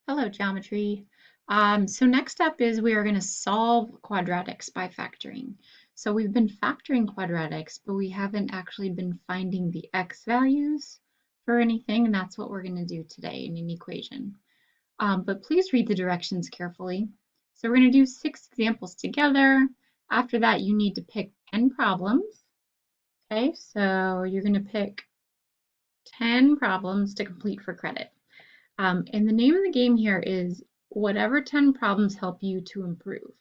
Hello, geometry. So next up is we are going to solve quadratics by factoring. So we've been factoring quadratics, but we haven't actually been finding the x values for anything, and that's what we're going to do today in an equation. But please read the directions carefully. So we're going to do 6 examples together. After that, you need to pick 10 problems. Okay, so you're going to pick 10 problems to complete for credit. And the name of the game here is whatever 10 problems help you to improve.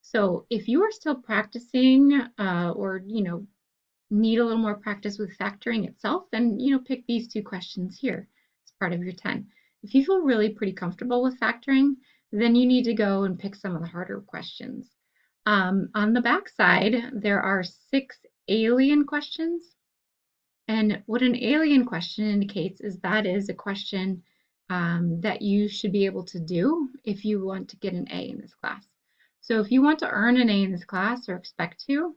So if you are still practicing or, need a little more practice with factoring itself, then, pick these 2 questions here as part of your 10. If you feel really pretty comfortable with factoring, then you need to go and pick some of the harder questions. On the back side, there are 6 alien questions. And what an alien question indicates is that is a question that you should be able to do if you want to get an A in this class. So if you want to earn an A in this class or expect to,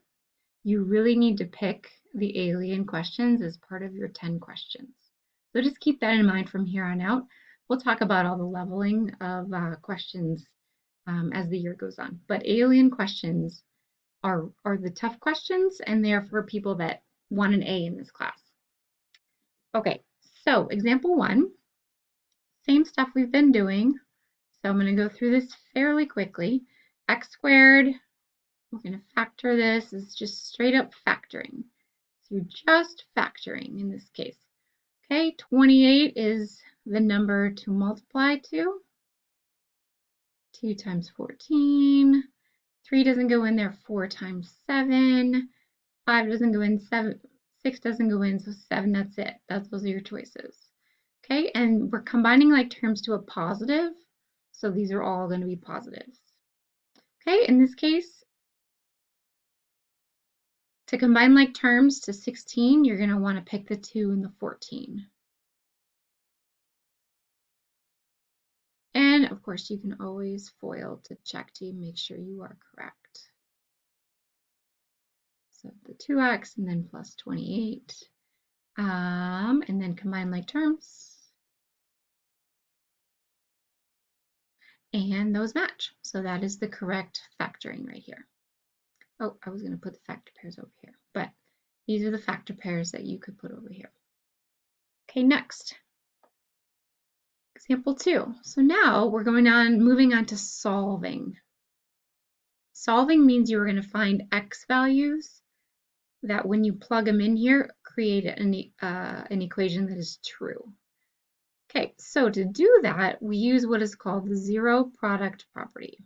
you really need to pick the alien questions as part of your 10 questions. So just keep that in mind from here on out. We'll talk about all the leveling of questions as the year goes on. But alien questions are the tough questions, and they're for people that want an A in this class. Okay, so example 1, same stuff we've been doing. So I'm going to go through this fairly quickly. X squared, we're going to factor this. It's just straight up factoring. So you're just factoring in this case. Okay, 28 is the number to multiply to. 2 times 14. 3 doesn't go in there. 4 times 7. 5 doesn't go in. 6 doesn't go in. So 7, that's it. Those are your choices. Okay, and we're combining like terms to a positive. So these are all going to be positives. Okay, in this case, to combine like terms to 16, you're going to want to pick the 2 and the 14. And of course, you can always FOIL to check to make sure you are correct. So the 2x and then plus 28. And then combine like terms. And those match. So that is the correct factoring right here. Oh, I was going to put the factor pairs over here, but these are the factor pairs that you could put over here. Okay, next. Example 2. So now we're moving on to solving. Solving means you're going to find x values that when you plug them in here, create an equation that is true. Okay, so to do that, we use what is called the zero product property.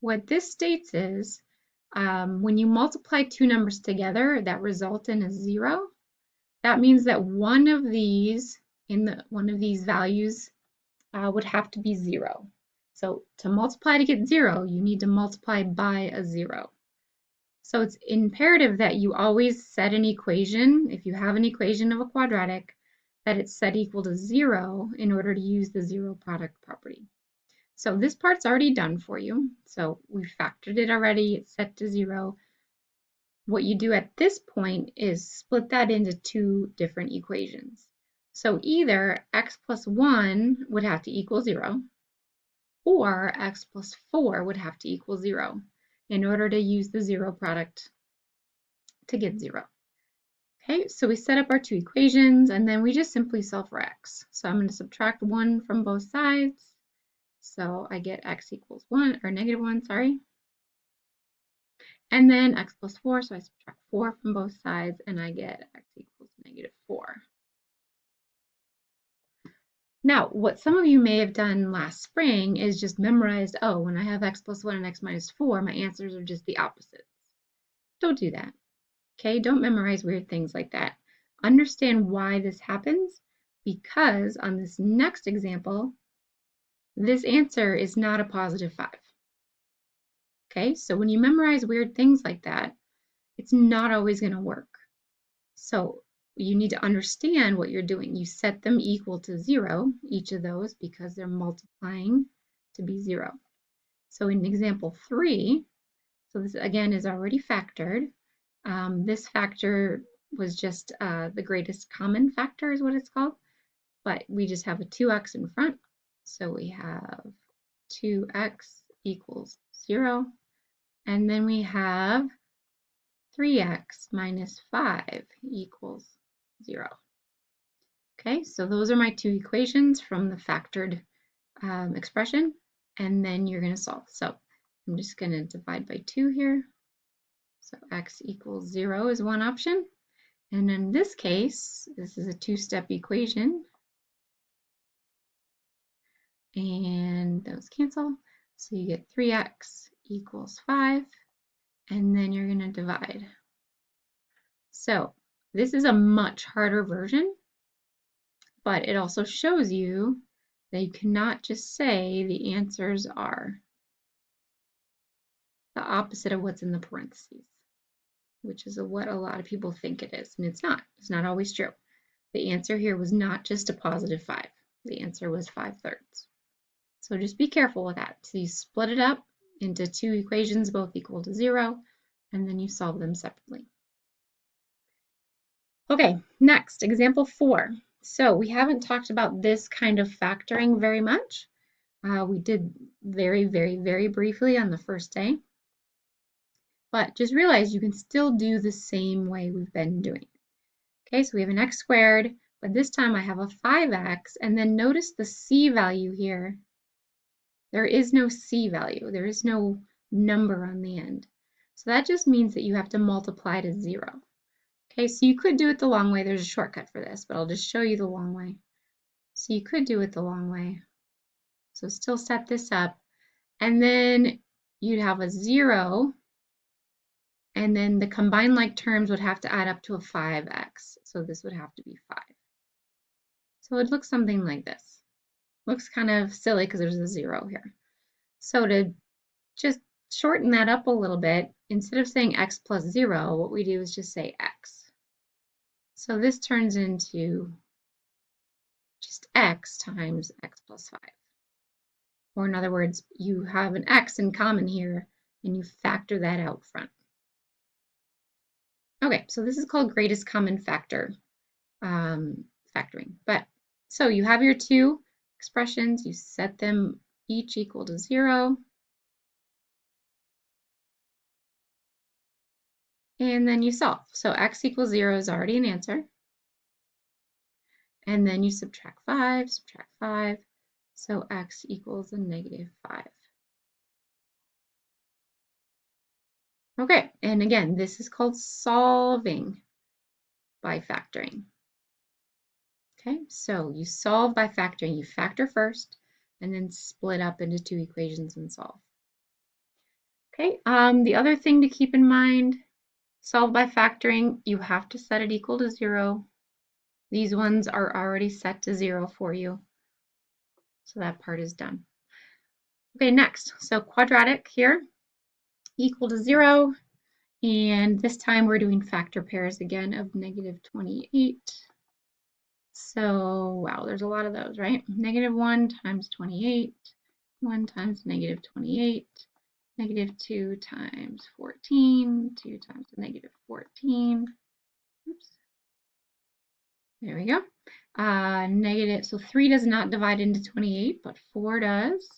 What this states is when you multiply 2 numbers together that result in a 0, that means that one of these values would have to be 0. So to multiply to get 0, you need to multiply by a 0. So it's imperative that you always set an equation, if you have an equation of a quadratic, that it's set equal to 0 in order to use the zero product property. So this part's already done for you. So we factored it already, it's set to 0. What you do at this point is split that into 2 different equations. So either x plus 1 would have to equal 0, or x plus 4 would have to equal 0 in order to use the zero product to get 0. Okay, so we set up our 2 equations, and then we just simply solve for x. So I'm going to subtract 1 from both sides. So I get x equals 1, or negative 1, sorry. And then x plus 4, so I subtract 4 from both sides, and I get x equals negative 4. Now, what some of you may have done last spring is just memorized, oh, when I have x plus 1 and x minus 4, my answers are just the opposites. Don't do that. Okay, don't memorize weird things like that. Understand why this happens, because on this next example, this answer is not a positive 5. Okay, so when you memorize weird things like that, it's not always going to work. So you need to understand what you're doing. You set them equal to 0, each of those, because they're multiplying to be 0. So in example 3, so this again is already factored. This factor was just the greatest common factor is what it's called, but we just have a 2x in front. So we have 2x equals 0. And then we have 3x minus 5 equals 0. Okay, so those are my two equations from the factored expression, and then you're going to solve. So I'm just going to divide by 2 here. So x equals 0 is one option. And in this case, this is a two-step equation. And those cancel. So you get 3x equals 5. And then you're going to divide. So this is a much harder version, but it also shows you that you cannot just say the answers are the opposite of what's in the parentheses, which is what a lot of people think it is, and it's not. It's not always true. The answer here was not just a positive 5. The answer was 5/3. So just be careful with that. So you split it up into two equations, both equal to 0, and then you solve them separately. Okay, next, example 4. So we haven't talked about this kind of factoring very much. We did very, very, very briefly on the first day. But just realize you can still do the same way we've been doing. Okay, so we have an x squared, but this time I have a 5x, and then notice the c value here. There is no c value. There is no number on the end. So that just means that you have to multiply to 0. Okay, so you could do it the long way. There's a shortcut for this, but I'll just show you the long way. So you could do it the long way. So still set this up, and then you'd have a 0, and then the combined like terms would have to add up to a 5x. So this would have to be 5. So it looks something like this. Looks kind of silly because there's a 0 here. So to just shorten that up a little bit, instead of saying x plus 0, what we do is just say x. So this turns into just x times x plus 5. Or in other words, you have an x in common here, and you factor that out front. Okay, so this is called greatest common factor factoring. But so you have your two expressions, you set them each equal to 0. And then you solve. So x equals 0 is already an answer. And then you subtract 5, subtract 5. So x equals a negative 5. Okay, and again, this is called solving by factoring. Okay, so you solve by factoring. You factor first and then split up into two equations and solve. Okay, the other thing to keep in mind, solve by factoring, you have to set it equal to 0. These ones are already set to 0 for you. So that part is done. Okay, next, so quadratic here, equal to 0. And this time we're doing factor pairs again of negative 28. So, wow, there's a lot of those, right? Negative 1 times 28, 1 times negative 28, negative 2 times 14, 2 times negative 14. Oops. There we go. Negative, so 3 does not divide into 28, but 4 does.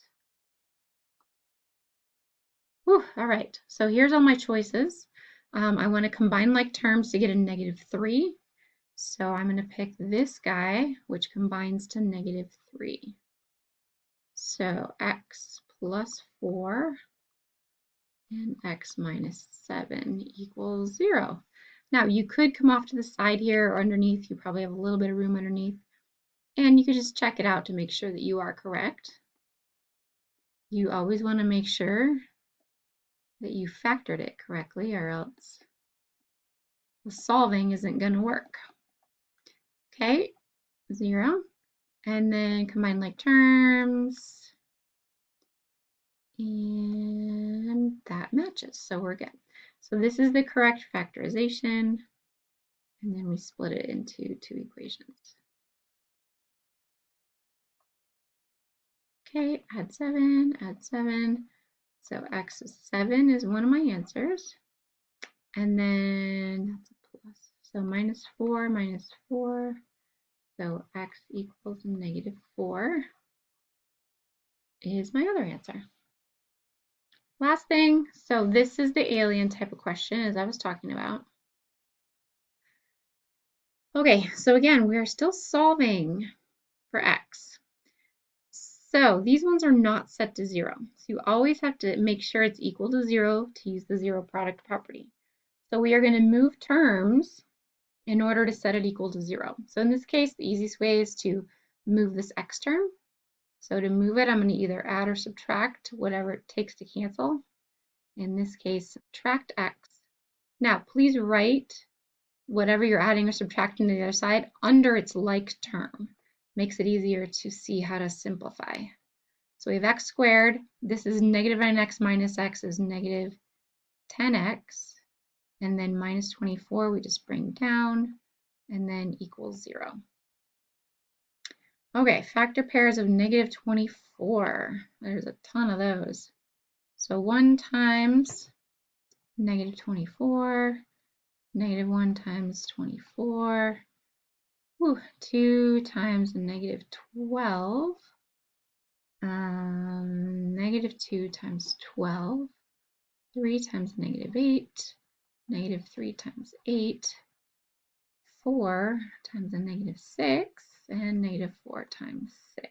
Whew, all right, so here's all my choices. I want to combine like terms to get a negative 3. So I'm going to pick this guy, which combines to negative 3. So x plus 4 and x minus 7 equals 0. Now you could come off to the side here or underneath. You probably have a little bit of room underneath. And you could just check it out to make sure that you are correct. You always want to make sure that you factored it correctly, or else the solving isn't going to work. Okay, 0. And then combine like terms. And that matches, so we're good. So this is the correct factorization. And then we split it into two equations. Okay, add 7, add 7. So x is 7 is one of my answers. And then that's a plus. So minus 4 minus 4. So x equals negative 4. is my other answer. Last thing, so this is the alien type of question as I was talking about. Okay, so again, we are still solving for x. So these ones are not set to 0. So you always have to make sure it's equal to 0 to use the zero product property. So we are going to move terms in order to set it equal to 0. So in this case, the easiest way is to move this x term. So to move it, I'm going to either add or subtract whatever it takes to cancel. In this case, subtract x. Now, please write whatever you're adding or subtracting to the other side under its like term. Makes it easier to see how to simplify. So we have x squared. This is negative 9x minus x is negative 10x. And then minus 24 we just bring down, and then equals 0. Okay, factor pairs of negative 24. There's a ton of those. So 1 times negative 24, negative 1 times 24, 2 times negative 12, negative 2 times 12, 3 times negative 8, negative 3 times 8, 4 times a negative 6, and negative 4 times 6.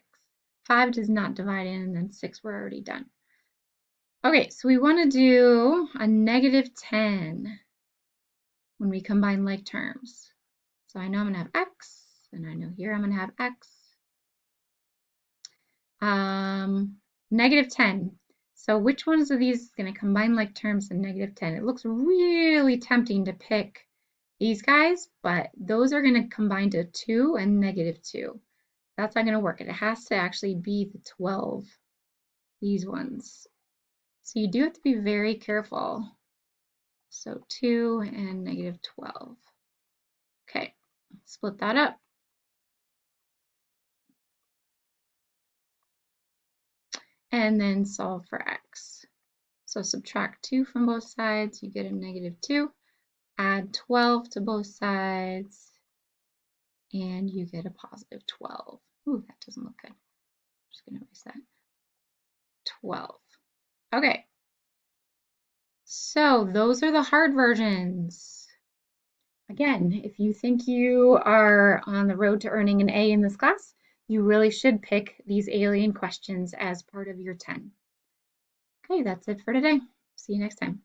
5 does not divide in, and then 6 we're already done. Okay, so we want to do a negative 10 when we combine like terms. So I know I'm going to have x, and I know here I'm going to have x. Negative 10. So which ones of these is going to combine like terms in negative 10? It looks really tempting to pick these guys, but those are going to combine to 2 and negative 2. That's not going to work. It has to actually be the 12, these ones. So you do have to be very careful. So 2 and negative 12. Okay, split that up. And then solve for x. So subtract 2 from both sides, you get a negative 2. Add 12 to both sides, and you get a positive 12. Ooh, that doesn't look good. I'm just going to erase that. 12. Okay. So those are the hard versions. Again, if you think you are on the road to earning an A in this class, you really should pick these alien questions as part of your 10. Okay, that's it for today. See you next time.